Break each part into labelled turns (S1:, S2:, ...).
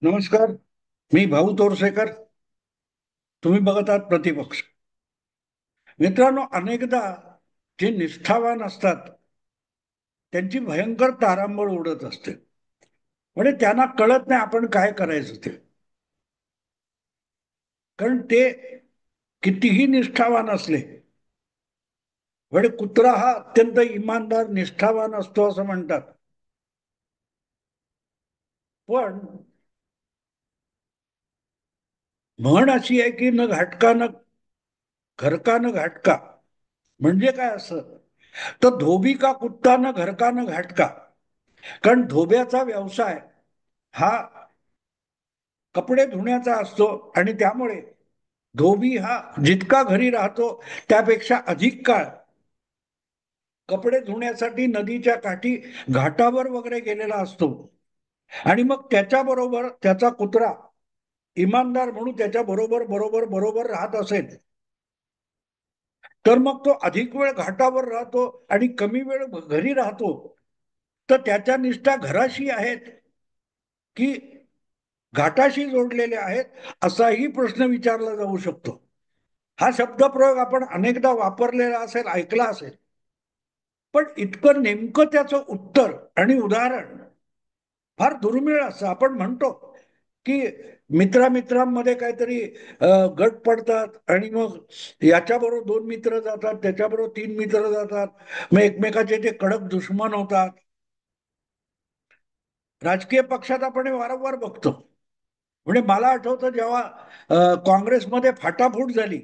S1: नमस्कार. मी भाऊ तोरसेकर. तुम्ही बघत आहात प्रतिपक्ष. मित्रांनो, अनेकदा जे निष्ठावान असतात त्यांची भयंकर तारांबळ उडत असते. म्हणजे त्यांना कळत नाही आपण काय करायचं ते. कारण ते कितीही निष्ठावान असले, म्हणजे कुत्रा हा अत्यंत इमानदार निष्ठावान असतो असं म्हणतात. पण म्हण अशी आहे की न घाटका न घरका न घाटका. म्हणजे काय असं, तर धोबी का कुत्ता न घरका न घाटका. कारण धोब्याचा व्यवसाय हा कपडे धुण्याचा असतो आणि त्यामुळे धोबी हा जितका घरी राहतो त्यापेक्षा अधिक काळ कपडे धुण्यासाठी नदीच्या काठी घाटावर वगैरे गेलेला असतो. आणि मग त्याच्याबरोबर त्याचा कुत्रा इमानदार म्हणून त्याच्या बरोबर बरोबर बरोबर राहत असेल, तर मग तो अधिक वेळ घाटावर राहतो आणि कमी वेळ घरी राहतो. तर त्याच्या निष्ठा घराशी आहेत की घाटाशी जोडलेले आहेत असाही प्रश्न विचारला जाऊ शकतो. हा शब्दप्रयोग आपण अनेकदा वापरलेला असेल, ऐकला असेल. पण इतकं नेमकं त्याचं उत्तर आणि उदाहरण फार दुर्मिळ असं. आपण म्हणतो की मित्रामित्रांमध्ये काहीतरी गट पडतात आणि मग याच्याबरोबर दोन मित्र जातात, त्याच्याबरोबर तीन मित्र जातात, मग एकमेकाचे ते कडक दुश्मन होतात. राजकीय पक्षात आपण हे वारंवार बघतो. म्हणजे मला आठवतं जेव्हा काँग्रेसमध्ये फाटाफूट झाली,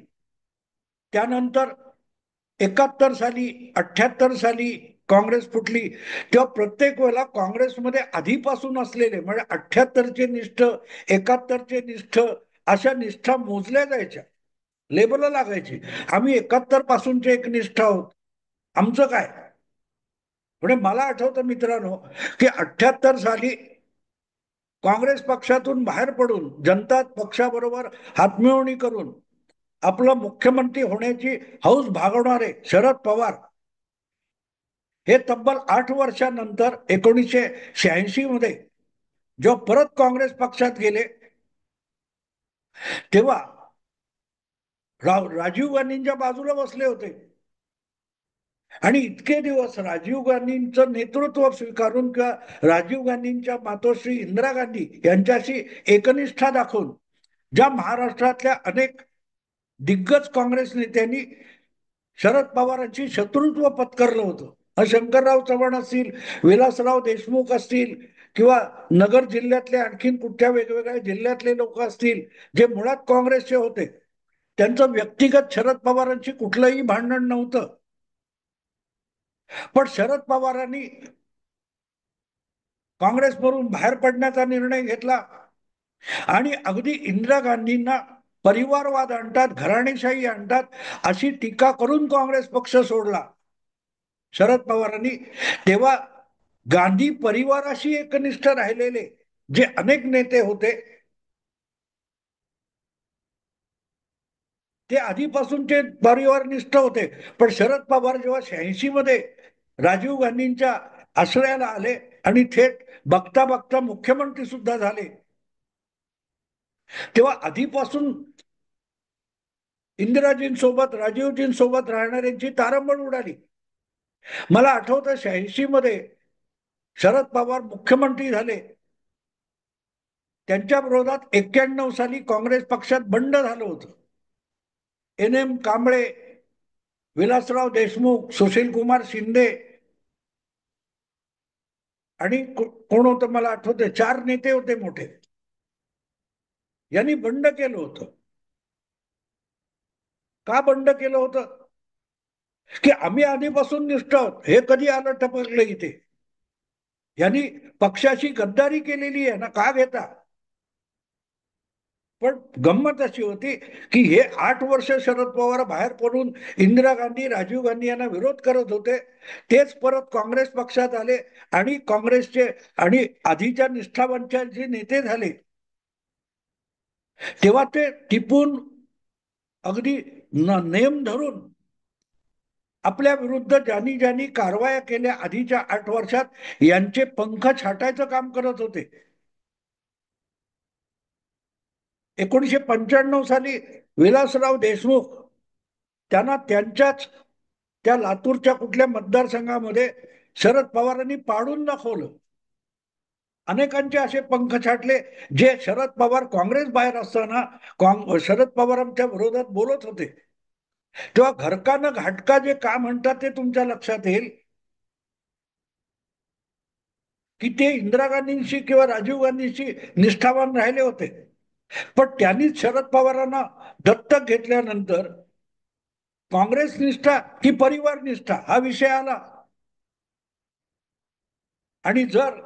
S1: त्यानंतर 71 साली, 78 साली काँग्रेस फुटली, तेव्हा प्रत्येक वेळेला काँग्रेसमध्ये आधीपासून असलेले म्हणजे 78चे निष्ठ, 71चे निष्ठ, अशा निष्ठा मोजल्या जायच्या, लेबल लागायची. आम्ही 71 पासूनचे एक निष्ठ आहोत, आमचं काय. म्हणजे मला आठवतं मित्रांनो की 78 साली काँग्रेस पक्षातून बाहेर पडून जनता पक्षाबरोबर हातमिळवणी करून आपलं मुख्यमंत्री होण्याची हौस भागवणारे शरद पवार हे तब्बल 8 वर्षानंतर 1986 मध्ये जेव्हा परत काँग्रेस पक्षात गेले, तेव्हा राजीव गांधींच्या बाजूला बसले होते. आणि इतके दिवस राजीव गांधींचं नेतृत्व स्वीकारून किंवा राजीव गांधींच्या मातोश्री इंदिरा गांधी यांच्याशी एकनिष्ठा दाखवून ज्या महाराष्ट्रातल्या अनेक दिग्गज काँग्रेस नेत्यांनी शरद पवारांची शत्रुत्व पत्करलं होतं, शंकरराव चव्हाण असतील, विलासराव देशमुख असतील, किंवा नगर जिल्ह्यातले आणखीन कुठल्या वेगवेगळ्या जिल्ह्यातले लोक असतील, जे मुळात काँग्रेसचे होते, त्यांचं व्यक्तिगत शरद पवारांची कुठलंही भांडण नव्हतं. पण शरद पवारांनी काँग्रेसवरून बाहेर पडण्याचा निर्णय घेतला आणि अगदी इंदिरा गांधींना परिवारवाद आणतात, घराणेशाही आणतात अशी टीका करून काँग्रेस पक्ष सोडला शरद पवारांनी. तेव्हा गांधी परिवाराशी एकनिष्ठ राहिलेले जे अनेक नेते होते, ते आधीपासूनचे परिवारनिष्ठ होते. पण शरद पवार जेव्हा 86 मध्ये राजीव गांधींच्या आश्रयाला आले आणि थेट बघता बघता मुख्यमंत्री सुद्धा झाले, तेव्हा आधीपासून इंदिराजींसोबत राजीवजींसोबत राहणाऱ्यांची तारंबळ उडाली. मला आठवतं 86 मध्ये शरद पवार मुख्यमंत्री झाले, त्यांच्या विरोधात 91 साली काँग्रेस पक्षात बंड झालं होतं. NM कांबळे, विलासराव देशमुख, सुशील कुमार शिंदे आणि कोण होतं मला आठवतं, 4 नेते होते मोठे. यांनी बंड केलं होतं. का बंड केलं होतं? की आम्ही आधीपासून निष्ठ आहोत. हे कधी आलं टपकलं इथे? यांनी पक्षाशी गद्दारी केलेली आहे ना, का घेता? पण गंमत अशी होती की हे 8 वर्ष शरद पवार बाहेर पडून इंदिरा गांधी, राजीव गांधी यांना विरोध करत होते. तेच परत काँग्रेस पक्षात आले आणि काँग्रेसचे आणि आधीच्या निष्ठावंतांचे नेते झाले. तेव्हा ते टिपून अगदी नेम धरून आपल्या विरुद्ध ज्यांनी ज्यांनी कारवाया केल्या आधीच्या 8 वर्षात, यांचे पंख छाटायचं काम करत होते. 1995 साली विलासराव देशमुख त्यांना त्यांच्याच त्या लातूरच्या कुठल्या मतदारसंघामध्ये शरद पवारांनी पाडून दाखवलं. अनेकांचे असे पंख छाटले जे शरद पवार काँग्रेस बाहेर असताना शरद पवारांच्या विरोधात बोलत होते. तेव्हा घरकानं घाटका जे का म्हणतात ते तुमच्या लक्षात येईल की ते इंदिरा गांधींशी किंवा राजीव गांधींशी निष्ठावान राहिले होते. पण त्यांनीच शरद पवारांना दत्तक घेतल्यानंतर काँग्रेस निष्ठा की परिवार निष्ठा हा विषय आला. आणि जर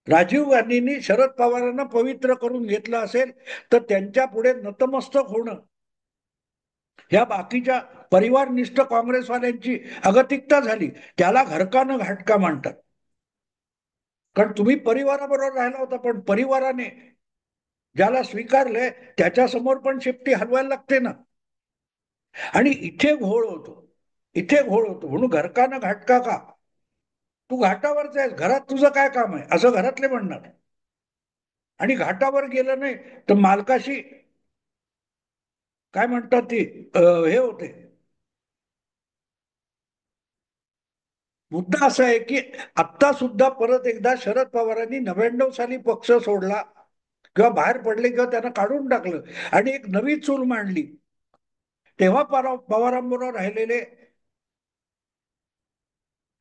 S1: राजीव गांधींनी शरद पवारांना पवित्र करून घेतलं असेल तर त्यांच्या पुढे नतमस्तक होणं ह्या बाकीच्या परिवारनिष्ठ काँग्रेसवाल्यांची अगतिकता झाली. त्याला घरकानं घाटका म्हणतात. कारण तुम्ही परिवाराबरोबर राहिला होता पण परिवाराने ज्याला स्वीकारलंय त्याच्या समोर पण शेपटी हलवायला लागते ना. आणि इथे घोळ होतो, इथे घोळ होतो. म्हणून घरकानं घाटका का, तू घाटावरच आहेस, घरात तुझं काय काम आहे असं घरातले म्हणणार. आणि घाटावर गेलं नाही तर मालकाशी काय म्हणतात ती हे होते. मुद्दा असा आहे की आता सुद्धा परत एकदा शरद पवारांनी 99 साली पक्ष सोडला किंवा बाहेर पडले किंवा त्यांना काढून टाकलं आणि एक नवी चूल मांडली. तेव्हा पवारांबरोबर राहिलेले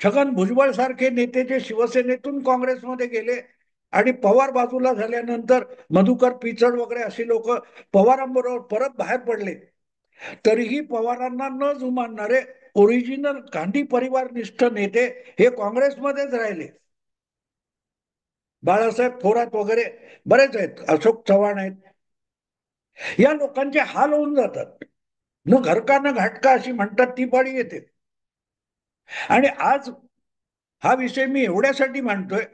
S1: छगन भुजबळ सारखे नेते जे शिवसेनेतून काँग्रेसमध्ये गेले आणि पवार बाजूला झाल्यानंतर मधुकर पिचड वगैरे अशी लोक पवारांबरोबर परत बाहेर पडले, तरीही पवारांना न जुमानणारे ओरिजिनल गांधी परिवारनिष्ठ नेते हे काँग्रेसमध्येच राहिले. बाळासाहेब थोरात वगैरे बरेच आहेत, अशोक चव्हाण आहेत. या लोकांचे हाल होऊन जातात. न घरका न घाटका अशी म्हणतात ती पाळी येते. आणि आज हा विषय मी एवढ्यासाठी मांडतोय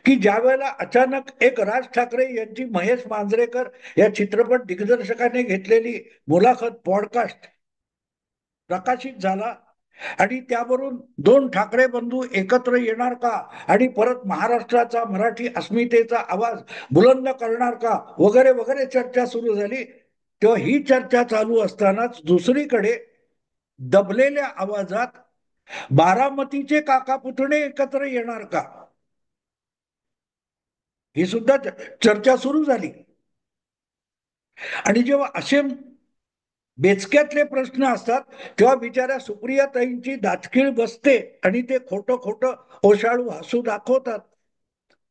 S1: की ज्या वेळेला अचानक एक राज ठाकरे यांची महेश मांजरेकर या चित्रपट दिग्दर्शकाने घेतलेली मुलाखत पॉडकास्ट प्रकाशित झाला आणि त्यावरून दोन ठाकरे बंधू एकत्र येणार का आणि परत महाराष्ट्राचा मराठी अस्मितेचा आवाज बुलंद करणार का वगैरे वगैरे चर्चा सुरू झाली. तेव्हा ही चर्चा चालू असतानाच दुसरीकडे दबलेल्या आवाजात बारामतीचे काका पुतणे एकत्र येणार का ही सुद्धा चर्चा सुरू झाली. आणि जेव्हा असे बेचक्यातले प्रश्न असतात तेव्हा बिचाऱ्या सुप्रियाताईंची दातखीळ बसते आणि ते खोटं खोटं ओशाळू हसू दाखवतात.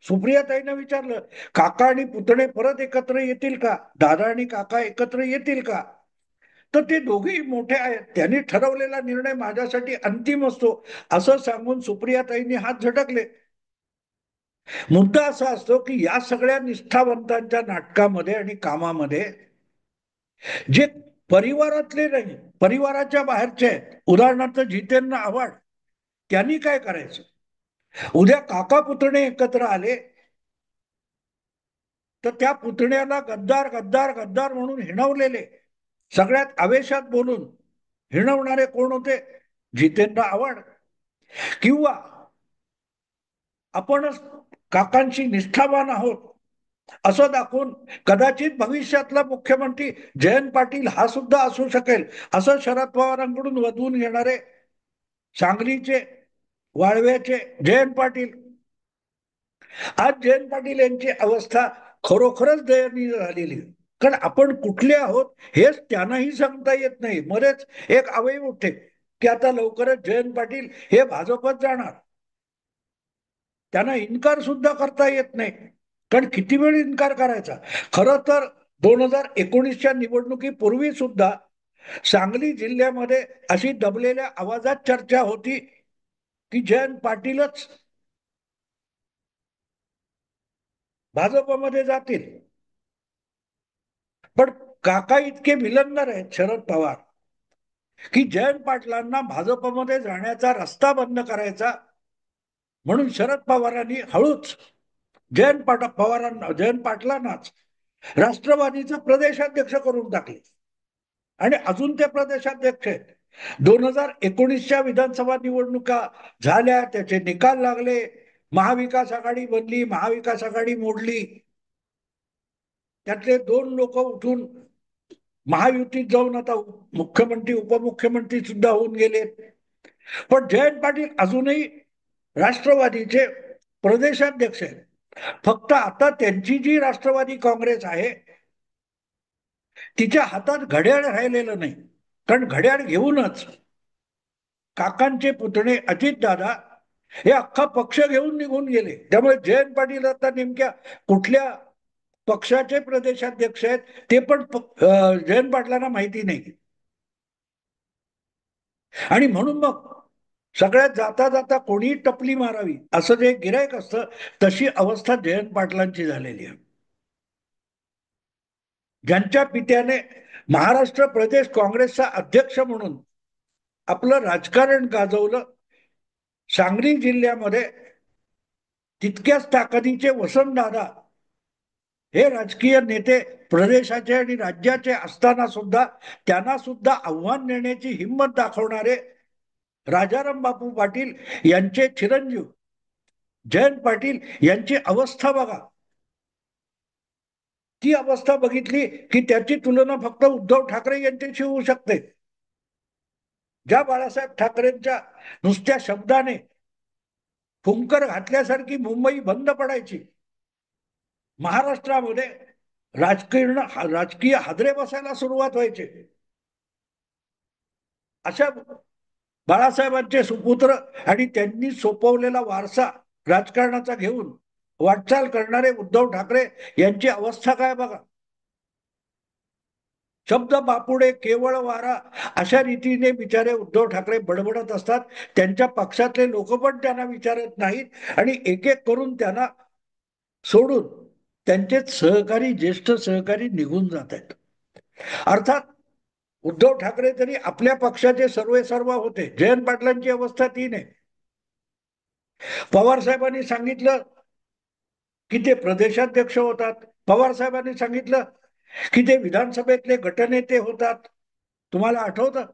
S1: सुप्रियाताईंना विचारलं काका आणि पुतणे परत एकत्र येतील का, दादा आणि काका एकत्र येतील का, तर ते दोघेही मोठे आहेत, त्यांनी ठरवलेला निर्णय माझ्यासाठी अंतिम असतो असं सांगून सुप्रियाताईंनी हात झटकले. मुद्दा असा असतो की या सगळ्या निष्ठावंतांच्या नाटकामध्ये आणि कामामध्ये जे परिवारातले नाही परिवाराच्या बाहेरचे आहेत, उदाहरणार्थ जितेंद्र आव्हाड, त्यांनी काय करायचं. उद्या काका पुतणे एकत्र आले तर त्या पुतण्याला गद्दार गद्दार गद्दार म्हणून हिणवलेले, सगळ्यात आवेशात बोलून हिणवणारे कोण होते, जितेंद्र आव्हाड. किंवा आपणच काकांशी निष्ठावान आहोत असं दाखवून कदाचित भविष्यातला मुख्यमंत्री जयंत पाटील हा सुद्धा असू शकेल असं शरद पवारांकडून वधवून घेणारे सांगलीचे वाळव्याचे जयंत पाटील. आज जयंत पाटील यांची अवस्था खरोखरच दयनीय झालेली. कारण आपण कुठले आहोत हेच त्यांनाही सांगता येत नाही. मध्येच एक अवयव उठते की आता लवकरच जयंत पाटील हे भाजपत जाणार. त्यांना इन्कार सुद्धा करता येत नाही. कारण किती वेळ इन्कार करायचा. खरं तर 2019च्या निवडणुकीपूर्वी सुद्धा सांगली जिल्ह्यामध्ये अशी दबलेल्या आवाजात चर्चा होती की जयंत पाटीलच भाजपमध्ये जातील. पण काका इतके विलंगर आहेत शरद पवार की जयंत पाटलांना भाजपमध्ये जाण्याचा रस्ता बंद करायचा म्हणून शरद पवारांनी हळूच जयंत पाटलांनाच राष्ट्रवादीचं प्रदेशाध्यक्ष करून टाकले आणि अजून ते प्रदेशाध्यक्ष आहेत. 2019च्या विधानसभा निवडणुका झाल्या, त्याचे निकाल लागले, महाविकास आघाडी बनली, महाविकास आघाडी मोडली. त्यातले 2 लोक उठून महायुतीत जाऊन आता मुख्यमंत्री उपमुख्यमंत्री सुद्धा होऊन गेले. पण जयंत पाटील अजूनही राष्ट्रवादीचे प्रदेशाध्यक्ष आहेत. फक्त आता त्यांची जी राष्ट्रवादी काँग्रेस आहे तिच्या हातात घड्याळ राहिलेलं नाही. कारण घड्याळ घेऊनच काकांचे पुतणे अजितदादा हे अख्खा पक्ष घेऊन निघून गेले. त्यामुळे जयंत पाटील आता नेमक्या कुठल्या पक्षाचे प्रदेशाध्यक्ष आहेत ते पण जयंत पाटलांना माहिती नाही. आणि म्हणून मग सगळ्यात जाता जाता कोणी टपली मारावी असं जे गिरायक असतं तशी अवस्था जयंत पाटलांची झालेली आहे. ज्यांच्या पित्याने महाराष्ट्र प्रदेश काँग्रेसचा अध्यक्ष म्हणून आपलं राजकारण गाजवलं, सांगली जिल्ह्यामध्ये तितक्याच ताकदीचे वसंतदादा हे राजकीय नेते प्रदेशाचे आणि राज्याचे असताना सुद्धा त्यांना सुद्धा आव्हान देण्याची हिंमत दाखवणारे राजाराम बापू पाटील यांचे चिरंजीव जयंत पाटील यांची अवस्था बघा. ती अवस्था बघितली की त्याची तुलना फक्त उद्धव ठाकरे यांच्याशी होऊ शकते. ज्या बाळासाहेब ठाकरेंच्या नुसत्या शब्दाने फुंकर घातल्यासारखी मुंबई बंद पडायची, महाराष्ट्रामध्ये राजकीय हादरे बसायला सुरुवात व्हायचे, अशा बाळासाहेबांचे सुपुत्र आणि त्यांनी सोपवलेला वारसा राजकारणाचा घेऊन वाटचाल करणारे उद्धव ठाकरे यांची अवस्था काय बघा. शब्द बापुडे केवळ वारा अशा रीतीने बिचारे उद्धव ठाकरे बडबडत असतात. त्यांच्या पक्षातले लोक पण त्यांना विचारत नाहीत आणि एक एक करून त्यांना सोडून त्यांचे सहकारी ज्येष्ठ सहकारी निघून जात आहेत. अर्थात उद्धव ठाकरे तरी आपल्या पक्षाचे सर्वे सर्व होते. जयंत पाटलांची अवस्था ती नाही. पवार साहेबांनी सांगितलं की ते प्रदेशाध्यक्ष होतात. पवार साहेबांनी सांगितलं की ते विधानसभेतले गटनेते होतात. तुम्हाला आठवतं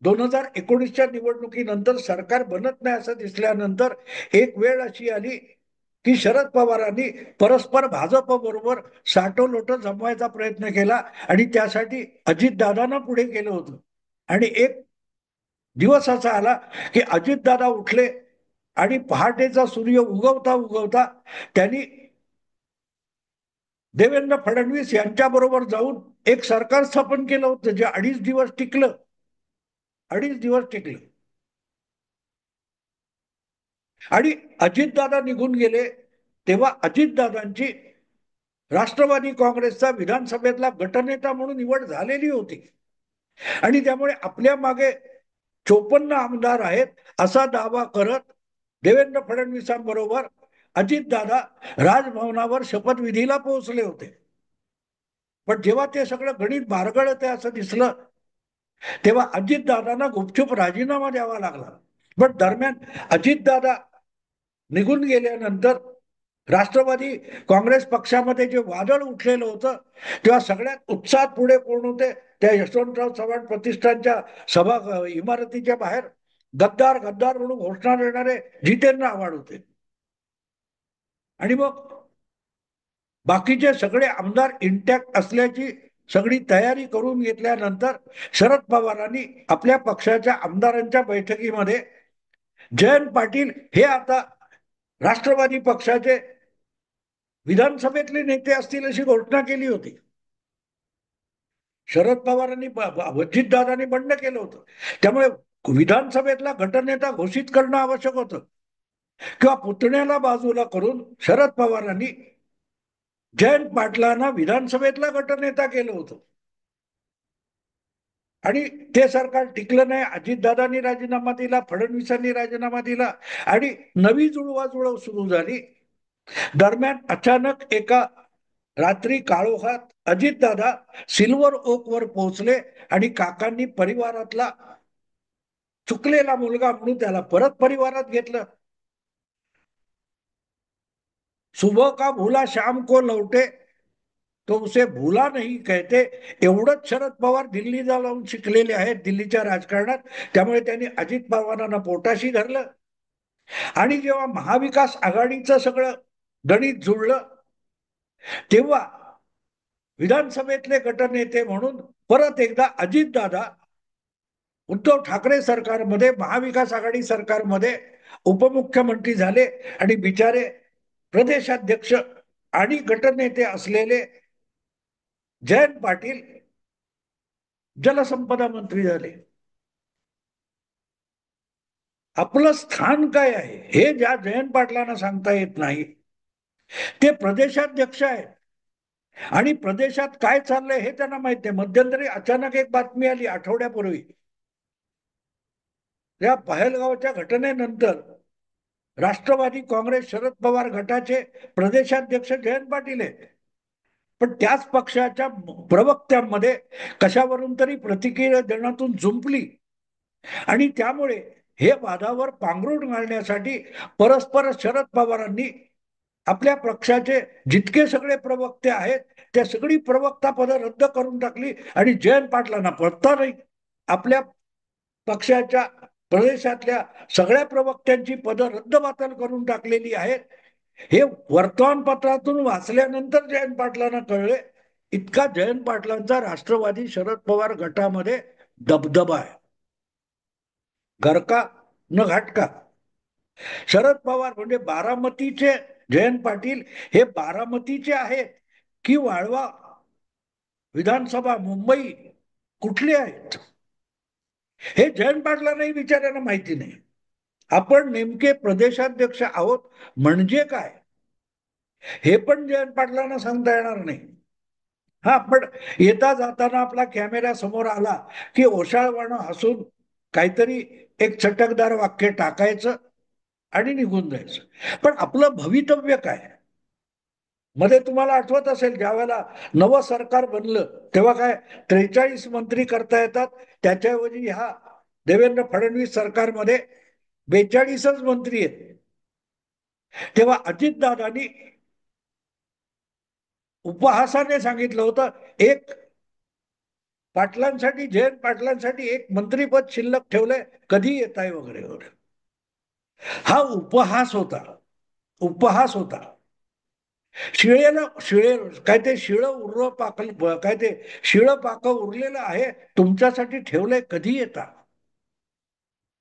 S1: 2019च्या निवडणुकीनंतर सरकार बनत नाही असं दिसल्यानंतर एक वेळ अशी आली की शरद पवारांनी परस्पर भाजप बरोबर साठोलोट जमवायचा प्रयत्न केला आणि त्यासाठी अजितदादांना पुढे केलं होतं. आणि एक दिवस असा आला की अजितदादा उठले आणि पहाटेचा सूर्य उगवता उगवता त्यांनी देवेंद्र फडणवीस यांच्याबरोबर जाऊन एक सरकार स्थापन केलं होतं जे 2.5 दिवस टिकलं. 2.5 दिवस टिकलं आणि अजितदादा निघून गेले तेव्हा अजितदादांची राष्ट्रवादी काँग्रेसचा विधानसभेतला गटनेता म्हणून निवड झालेली होती आणि त्यामुळे आपल्या मागे 54 आमदार आहेत असा दावा करत देवेंद्र फडणवीसांबरोबर अजितदादा राजभवनावर शपथविधीला पोहोचले होते. पण जेव्हा ते सगळं गणित बारगळत आहे असं दिसलं तेव्हा अजितदादांना गुपचूप राजीनामा द्यावा लागला. पण दरम्यान अजितदादा निघून गेल्यानंतर राष्ट्रवादी काँग्रेस पक्षामध्ये जे वादळ उठलेलं होतं तेव्हा सगळ्यात उत्साहात पुढे कोण होते, त्या यशवंतराव चव्हाण प्रतिष्ठानच्या सभा इमारतीच्या बाहेर गद्दार गद्दार म्हणून घोषणा देणारे जितेंद्र आव्हाड होते. आणि मग बाकीचे सगळे आमदार इंटॅक्ट असल्याची सगळी तयारी करून घेतल्यानंतर शरद पवारांनी आपल्या पक्षाच्या आमदारांच्या बैठकीमध्ये जयंत पाटील हे आता राष्ट्रवादी पक्षाचे विधानसभेतले नेते असतील अशी घोषणा केली होती. शरद पवारांनी अजितदादांनी बंड केलं होतं. त्यामुळे विधानसभेतला गटनेता घोषित करणं आवश्यक होतं किंवा पुतण्याला बाजूला करून शरद पवारांनी जयंत पाटलांना विधानसभेतला गटनेता केलं होतं. आणि ते सरकार टिकलं नाही. अजितदादांनी राजीनामा दिला, फडणवीसांनी राजीनामा दिला आणि नवी जुळवाजुळव सुरू झाली. दरम्यान अचानक एका रात्री काळोखात अजितदादा सिल्वर ओक वर पोहोचले आणि काकांनी परिवारातला चुकलेला मुलगा म्हणून त्याला परत परिवारात घेतलं. सुबह का भूला शाम को लौटे तो उसे भूला नाही कहते. एवढंच शरद पवार दिल्ली जाऊन शिकलेले आहेत दिल्लीच्या राजकारणात. त्यामुळे त्यांनी अजित पवारांना पोटाशी धरलं आणि जेव्हा महाविकास आघाडीचं सगळं गणित जुळलं तेव्हा विधानसभेतले गटनेते म्हणून परत एकदा अजितदादा उद्धव ठाकरे सरकारमध्ये, महाविकास आघाडी सरकारमध्ये उपमुख्यमंत्री झाले आणि बिचारे प्रदेशाध्यक्ष आणि गटनेते असलेले जयंत पाटील जलसंपदा मंत्री झाले. आपलं स्थान काय आहे हे ज्या जयंत पाटलांना सांगता येत नाही, ते प्रदेशाध्यक्ष आहेत आणि प्रदेशात काय चाललंय हे त्यांना माहिती आहे. मध्यंतरी अचानक एक बातमी आली आठवड्यापूर्वी, या पहलगावच्या घटनेनंतर राष्ट्रवादी काँग्रेस शरद पवार गटाचे प्रदेशाध्यक्ष जयंत पाटील आहेत, पण त्याच पक्षाच्या प्रवक्त्यांमध्ये कशावरून तरी प्रतिक्रिया देण्यातून जुंपली आणि त्यामुळे हे वादावर पांघरूण घालण्यासाठी परस्पर शरद पवारांनी आपल्या पक्षाचे जितके सगळे प्रवक्ते आहेत त्या सगळी प्रवक्ता पदं रद्द करून टाकली आणि जयंत पाटलांना पत्ता नाही. आपल्या पक्षाच्या प्रदेशातल्या सगळ्या प्रवक्त्यांची पदं रद्दबातल करून टाकलेली आहेत. हे वर्तमानपत्रातून वाचल्यानंतर जयंत पाटलांना कळले. इतका जयंत पाटलांचा राष्ट्रवादी शरद पवार गटामध्ये दबदबा आहे. घरका न घाटका. शरद पवार म्हणजे बारामतीचे जयंत पाटील हे बारामतीचे आहेत की वाळवा विधानसभा मुंबई कुठले आहेत हे जयंत पाटलांनाही विचारायला माहिती नाही. आपण नेमके प्रदेशाध्यक्ष आहोत म्हणजे काय हे पण जयंत पाटलांना सांगता येणार नाही. हा, पण येता जाताना आपला कॅमेरा समोर आला की ओशाळवाणं हसून काहीतरी एक चटकदार वाक्य टाकायचं आणि निघून जायचं. पण आपलं भवितव्य काय? मध्ये तुम्हाला आठवत असेल ज्यावेळेला नवं सरकार बनलं तेव्हा काय 43 मंत्री करता येतात, त्याच्याऐवजी ह्या देवेंद्र फडणवीस सरकारमध्ये 42च मंत्री आहेत. तेव्हा अजितदादांनी उपहासाने सांगितलं होतं एक पाटलांसाठी, जयंत पाटलांसाठी एक मंत्रीपद शिल्लक ठेवलंय, कधी येत आहे वगैरे वगैरे. हा उपहास होता, उपहास होता. शिळेला शिळे काय ते शिळ उरलं पाकल काय ते शिळ पाक उरलेलं आहे तुमच्यासाठी ठेवलंय, कधी येता.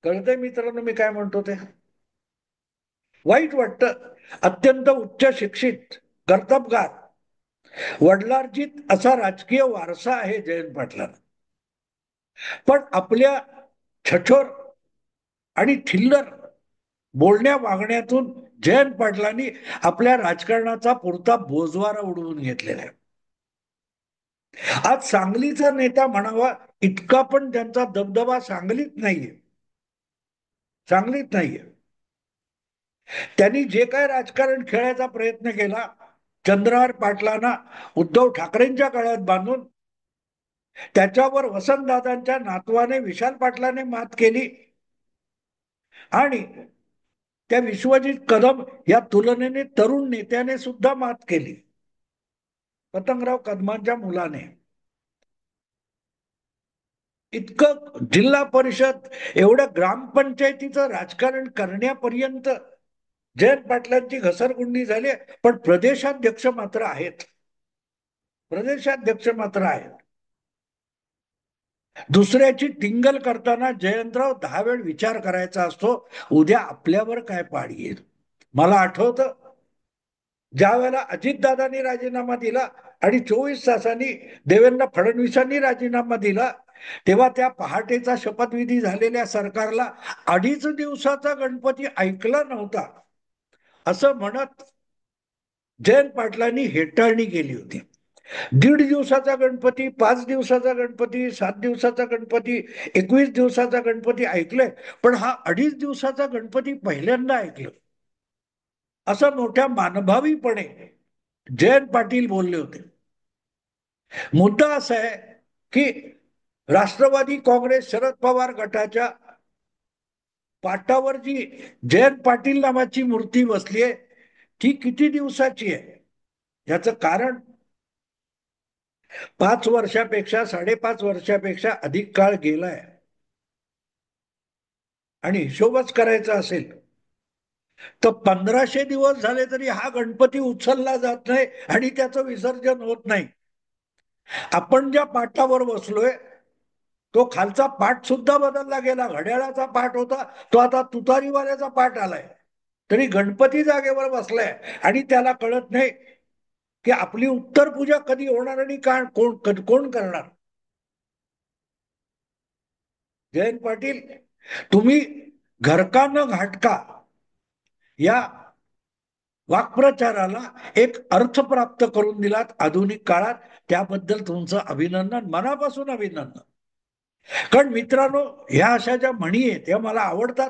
S1: कळतंय मित्रांनो मी काय म्हणतो ते? वाईट वाटतं. अत्यंत उच्च शिक्षित, कर्तबगार, वडिलार्जित असा राजकीय वारसा आहे जयंत पाटलांना. पण आपल्या छछोर आणि थिल्लर बोलण्या वागण्यातून जयंत पाटलांनी आपल्या राजकारणाचा पुरता बोजवारा उडवून घेतलेला आहे. आज सांगलीचा नेता म्हणावा इतका पण त्यांचा दबदबा सांगलीत नाहीये, सांगलीत नाहीये. त्यांनी जे काय राजकारण खेळायचा प्रयत्न केला, चंद्रहार पाटलांना उद्धव ठाकरेंच्या गळ्यात बांधून त्याच्यावर वसंतदादांच्या नातवाने विशाल पाटलाने मात केली आणि त्या विश्वजित कदम या तुलनेने तरुण नेत्याने सुद्धा मात केली, पतंगराव कदमांच्या मुलाने. इतकं जिल्हा परिषद एवढं ग्रामपंचायतीचं राजकारण करण्यापर्यंत जयंत पाटलांची घसरगुंडी झाली. पण प्रदेशाध्यक्ष मात्र आहेत, प्रदेशाध्यक्ष मात्र आहेत. दुसऱ्याची टिंगल करताना जयंतराव 10 वेळ विचार करायचा असतो, उद्या आपल्यावर काय पाडी येईल. मला आठवतं ज्या वेळेला अजितदादांनी राजीनामा दिला आणि 24 तासांनी देवेंद्र फडणवीसांनी राजीनामा दिला, तेव्हा त्या पहाटेचा शपथविधी झालेल्या सरकारला 2.5 दिवसाचा गणपती ऐकला नव्हता असं म्हणत जयंत पाटलांनी हेटाळणी केली होती. 1.5 दिवसाचा गणपती, 5 दिवसाचा गणपती, 7 दिवसाचा गणपती, 21 दिवसाचा गणपती ऐकलंय, पण हा 2.5 दिवसाचा गणपती पहिल्यांदा ऐकलं असं मोठ्या मानभावीपणे जयंत पाटील बोलले होते. मुद्दा असा आहे की राष्ट्रवादी काँग्रेस शरद पवार गटाच्या पाटावर जी जयंत पाटील नावाची मूर्ती बसली आहे ती किती दिवसाची आहे याचं कारण 5 वर्षापेक्षा 5.5 वर्षापेक्षा अधिक काळ गेलाय आणि हिशोबच करायचा असेल तर 1500 दिवस झाले तरी हा गणपती उचलला जात नाही आणि त्याचं विसर्जन होत नाही. आपण ज्या पाटावर बसलोय तो खालचा पाठ सुद्धा बदलला गेला. घड्याळाचा पाठ होता तो आता तुतारीवाल्याचा पाठ आलाय. तरी गणपती जागेवर बसलाय आणि त्याला कळत नाही की आपली उत्तर पूजा कधी होणार आणि कोण कोण करणार. जयंत पाटील, तुम्ही घरका न घाटका या वाक्प्रचाराला एक अर्थ प्राप्त करून दिलात आधुनिक काळात. त्याबद्दल तुमचं अभिनंदन, मनापासून अभिनंदन. कारण मित्रांनो, ह्या अशा ज्या म्हणी आहेत त्या मला आवडतात,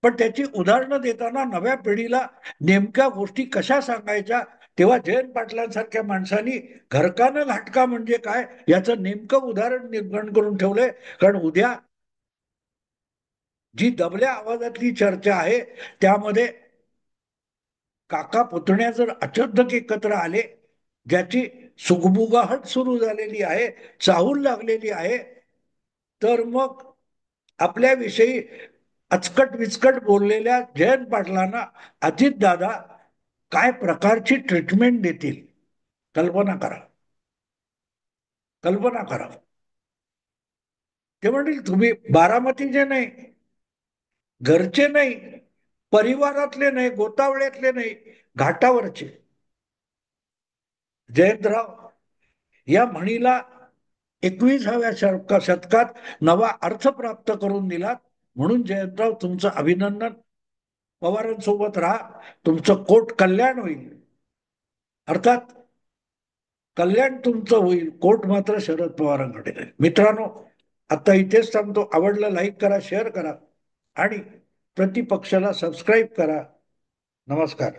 S1: पण त्याची उदाहरणं देताना नव्या पिढीला नेमक्या गोष्टी कशा सांगायच्या, तेव्हा जयंत पाटलांसारख्या माणसांनी घरकानं घाटका म्हणजे काय याचं नेमकं उदाहरण निर्माण करून ठेवलंय. कारण उद्या जी दबल्या आवाजातली चर्चा आहे त्यामध्ये काका पुतण्या जर अचानक एकत्र आले, ज्याची सुगबुगाहट सुरू झालेली आहे, चाहूल लागलेली आहे, तर मग आपल्याविषयी अचकट विचकट बोललेल्या जयंत पाटलांना अजितदादा काय प्रकारची ट्रीटमेंट देतील, कल्पना करा. कल्पना करा. ते म्हणतील तुम्ही बारामतीचे नाही, घरचे नाही, परिवारातले नाही, गोतावळ्यातले नाही, घाटावरचे. जयंतराव, या म्हणीला 21व्या शतकात नवा अर्थ प्राप्त करून दिलात, म्हणून जयंतराव तुमचं अभिनंदन. पवारांसोबत राहा, तुमचं कोट कल्याण होईल. अर्थात कल्याण तुमचं होईल, कोट मात्र शरद पवारांकडे राहील. मित्रांनो, आता इथेच थांबतो. आवडलं लाईक करा, शेअर करा आणि प्रतिपक्षाला सबस्क्राईब करा. नमस्कार.